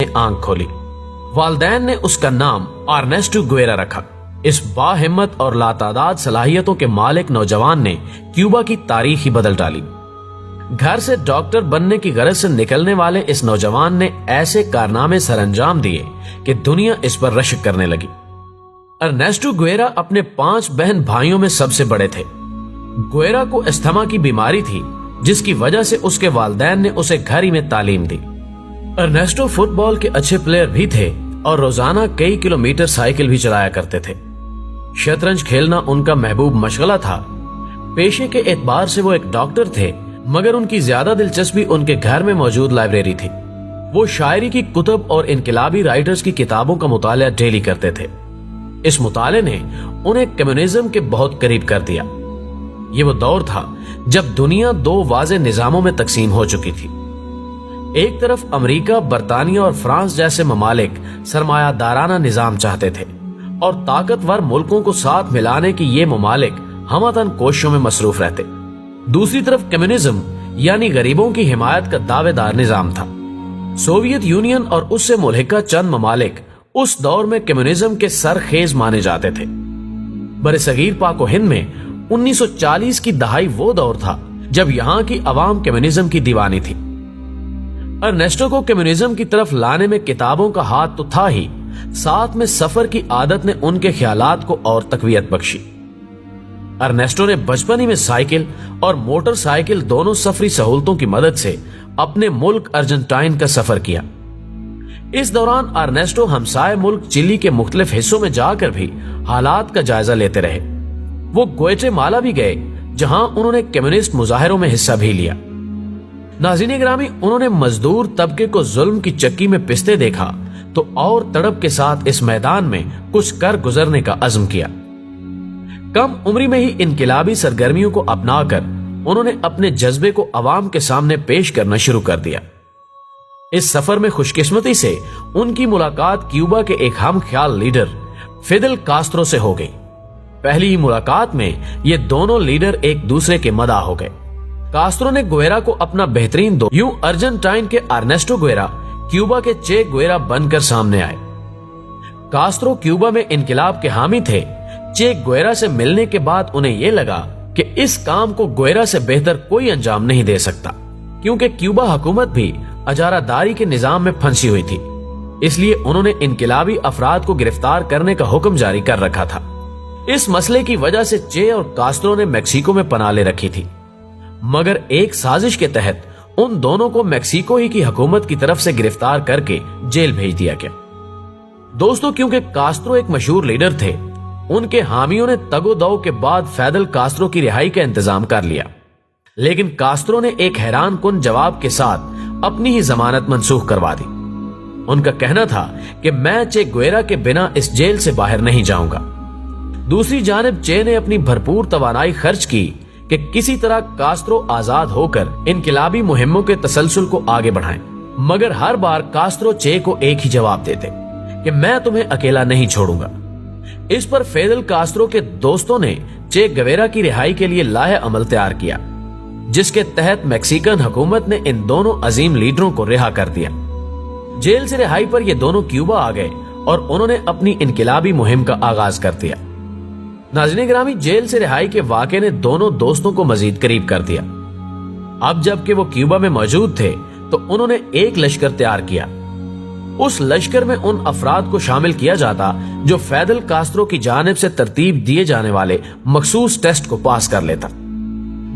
نے आंख खोली। वालदैन ने उसका नाम अर्नेस्टो गुएरा रखा। इस बाहिम्मत और लातादाद सलाहियतों के मालिक नौजवान ने क्यूबा की तारीख ही बदल डाली। घर से डॉक्टर बनने की गरज से निकलने वाले इस नौजवान ने ऐसे कारनामे सरअंजाम दिए कि दुनिया इस पर रश्क करने लगी। अर्नेस्टो गुएरा अपने 5 बहन भाइयों में सबसे बड़े थे। गुएरा को अस्थमा की बीमारी थी, जिसकी वजह से उसके वालिदैन ने उसे घर ही में तालीम दी। अर्नेस्टो फुटबॉल के अच्छे प्लेयर भी थे और रोजाना कई किलोमीटर साइकिल भी चलाया करते थे। शतरंज खेलना उनका महबूब मशगला था। पेशे के एतबार से वो एक डॉक्टर थे, मगर उनकी ज्यादा दिलचस्पी उनके घर में मौजूद लाइब्रेरी थी। वो शायरी की कुतुब और इनकलाबी राइटर्स की किताबों का मुताला डेली करते थे। इस मुताले ने उन्हें कम्युनिज्म के बहुत करीब कर दिया। ये वो दौर था जब दुनिया 2 वाज़े निजामों में तकसीम हो चुकी थी। एक तरफ अमेरिका, बरतानिया और फ्रांस जैसे ममालिक सरमायादाराना निजाम चाहते थे और ताकतवर मुल्कों को साथ मिलाने की ये ममालिक हमतन कोशिशों में मसरूफ रहते। दूसरी तरफ कम्युनिज्म यानी गरीबों की हिमायत का दावेदार निजाम था। सोवियत यूनियन और उससे मुल्हिका चंद ममालिक उस दौर में कम्युनिज्म के सरखेज माने जाते थे। बरसगीर पाक व हिंद में 1940 की दहाई वो दौर था जब यहाँ की अवाम कम्युनिज्म की दीवानी थी। अर्नेस्टो को कम्युनिज्म की तरफ लाने में किताबों का हाथ तो था ही, साथ में सफर की आदत ने उनके ख्यालात को और तकवीयत बख्शी। अर्नेस्टो ने बचपन ही में साइकिल और मोटरसाइकिल दोनों सफरी सहूलतों की मदद से अपने मुल्क अर्जेंटाइन का सफर किया। इस दौरान अर्नेस्टो हमसाय मुल्क चिली के मुख्तलिफ हिस्सों में जाकर भी हालात का जायजा लेते रहे। वो ग्वाटेमाला भी गए, जहां उन्होंने कम्युनिस्ट मुजाहिरों में हिस्सा भी लिया। नाज़रीन ग्रामी, उन्होंने मजदूर तबके को जुल्म की चक्की में पिसते देखा तो और तड़प के साथ इस मैदान में कुछ कर गुजरने का अज़्म किया। कम उम्री में ही इनकिलाबी सरगर्मियों को अपनाकर उन्होंने अपने जज्बे को अवाम के सामने पेश करना शुरू कर दिया। इस सफर में खुशकिस्मती से उनकी मुलाकात क्यूबा के एक हम ख्याल लीडर फिदेल कास्त्रो से हो गई। पहली ही मुलाकात में ये दोनों लीडर एक दूसरे के मदाह हो गए। कास्त्रो ने गुएरा को अपना बेहतरीन दोस्त, यूं अर्जेंटाइन के अर्नेस्टो गुएरा क्यूबा के चे गुएरा बनकर सामने आए। कास्त्रो क्यूबा में इनकिलाब के हामी थे। चे गुएरा से मिलने के बाद उन्हें यह लगा कि इस काम को गुएरा से बेहतर कोई अंजाम नहीं दे सकता, क्योंकि क्यूबा हुकूमत भी अजारादारी के निजाम में फंसी हुई थी। इसलिए उन्होंने इनकिलाबी अफराद को गिरफ्तार करने का हुक्म जारी कर रखा था। इस मसले की वजह से चे और कास्त्रो ने मेक्सिको में पनाह ले रखी थी, मगर एक साजिश के तहत उन दोनों को मेक्सिको ही की हुकूमत की तरफ से गिरफ्तार करके जेल भेज दिया गया। दोस्तों, क्योंकि कास्त्रो एक मशहूर लीडर थे, उनके हामियों ने तगोदौ के बाद फिदेल कास्त्रो की रिहाई का इंतजाम कर लिया, लेकिन कास्त्रो ने एक हैरान कुन जवाब के साथ अपनी ही जमानत मंसूख करवा दी। उनका कहना था कि मैं चे गुएरा के बिना इस जेल से बाहर नहीं जाऊंगा। दूसरी जानिब चे ने अपनी भरपूर तवानाई खर्च की कि किसी तरह कास्त्रो आजाद होकर इनकिलाबी मुहिम्मों के तसलसल को आगे बढ़ाएं, मगर हर बार कास्त्रो चे को एक ही जवाब देते कि मैं तुम्हें अकेला नहीं छोड़ूंगा। इस पर फिदेल कास्त्रो के दोस्तों ने चे गुएरा की रिहाई के लिए लाहे अमल तैयार किया, जिसके तहत मैक्सिकन हुकूमत ने इन दोनों अजीम लीडरों को रिहा कर दिया। जेल से रिहाई पर ये दोनों क्यूबा आ गए और उन्होंने अपनी इनकिलाबी मुहिम का आगाज कर दिया। नाज़रीन ग्रामी, जेल से रिहाई के वाक़े ने दोनों दोस्तों को मजीद करीब कर दिया। अब जबकि वो क्यूबा में मौजूद थे तो उन्होंने एक लश्कर तैयार किया। उस लश्कर में उन अफराद को शामिल किया जाता जो फिदेल कास्त्रो की जानिब से तरतीब दिए जाने वाले मखसूस टेस्ट को पास कर लेता।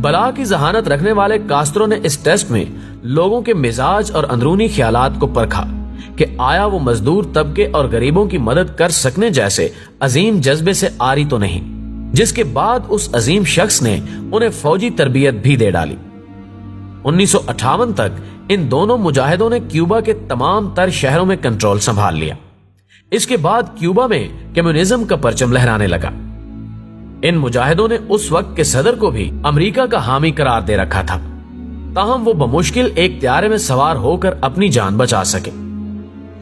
बला की जहानत रखने वाले कास्त्रो ने इस टेस्ट में लोगों के मिजाज और अंदरूनी ख्यालात को परखा कि आया वो मजदूर तबके और गरीबों की मदद कर सकने जैसे अजीम जज्बे से आरी तो नहीं, जिसके बाद उस अजीम शख्स ने उन्हें फौजी तरबियत भी दे डाली। 1958 तक इन दोनों मुजाहिदों ने क्यूबा के तमाम तर शहरों में कंट्रोल संभाल लिया। इसके बाद क्यूबा में कम्युनिज्म का परचम लहराने लगा। इन मुजाहिदों ने उस वक्त के सदर को भी अमेरिका का हामी करार दे रखा था, ताहम वो बमुश्किल एक त्यारे में सवार होकर अपनी जान बचा सके।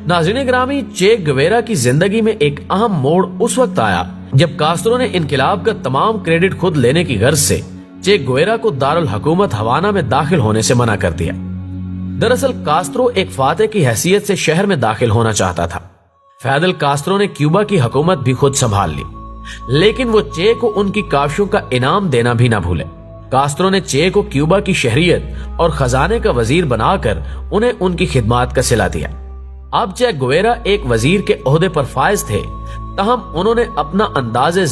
नाज़रीन ग्रामी, चे गुएरा की जिंदगी में एक अहम मोड़ उस वक्त आया जब कास्त्रो ने इनकिलाब का तमाम क्रेडिट खुद लेने की गर्ज से चे गुएरा को दारुल हुकूमत हवाना में दाखिल होने से मना कर दिया। दरअसल कास्त्रो एक फातेह की हैसियत से शहर में दाखिल होना चाहता था। फैदल कास्त्रो ने क्यूबा की हुकूमत भी खुद संभाल ली, लेकिन वो चे को उनकी काविशों का इनाम देना भी ना भूले। कास्त्रो ने चे को क्यूबा की शहरियत और खजाने का वजीर बनाकर उन्हें उनकी खिदमत का सिला दिया। अब चे गुवेरा एक वजीर के ओहदे पर फायज थे, तहम उन्होंने अपना अंदाज़े